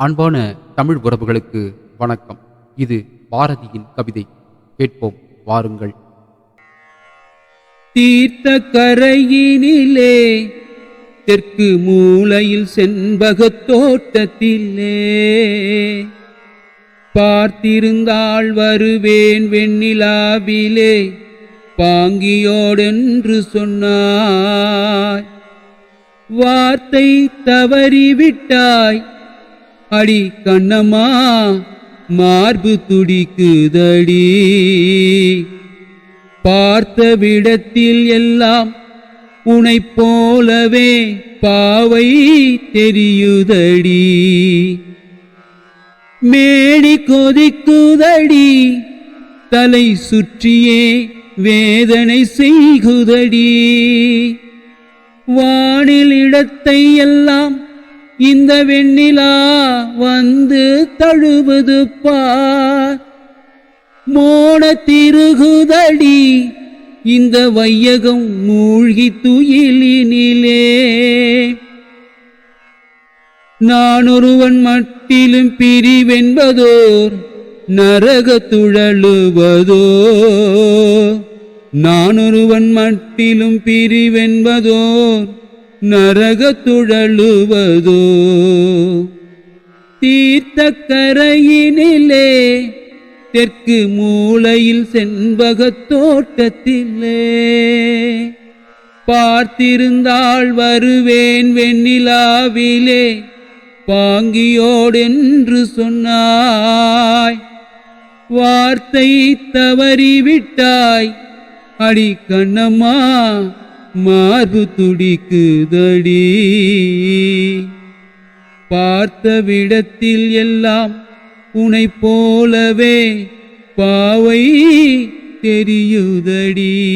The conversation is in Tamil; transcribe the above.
அன்பான தமிழ் உறவுகளுக்கு வணக்கம். இது பாரதியின் கவிதை. கேட்போம் வாருங்கள். தீர்த்த கரையினிலே தெற்கு மூலையில் செண்பகத் தோட்டத்திலே பார்த்திருந்தாள் வருவேன் வெண்ணிலாவிலே பாங்கியோடென்று சொன்னாய். வார்த்தை தவறிவிட்டாய் அடி கண்ணம்மா, மார்பு துடிக்குதடி. பார்த்த விடத்தில் எல்லாம் உனை போலவே பாவை தெரியுதடி. மேடி கொதிக்குதடி, தலை சுற்றியே வேதனை செய்குதடி. வானில் இடத்தை எல்லாம் இந்த வெண்ணிலா வந்து தழுவது பார். மோன திருகுதடி இந்த வையகம் மூழ்கி துயிலினிலே. நான் ஒருவன் மட்டிலும் பிரிவென்பதோர் நரக துழலுவதோ. நான் ஒருவன் மட்டிலும் பிரிவென்பதோர் நரக துழலுவதோ. தீர்த்த கரையினிலே தெற்கு மூலையில் செண்பகத் தோட்டத்திலே பார்த்திருந்தாள் வருவேன் வெண்ணிலாவிலே பாங்கியோடென்று சொன்னாய். வார்த்தை தவறிவிட்டாய் அடி கண்ணம்மா, மார்பு துடிக்குதடி. பார்த்த விடத்தில் எல்லாம் உனை போலவே பாவை தெரியுதடி.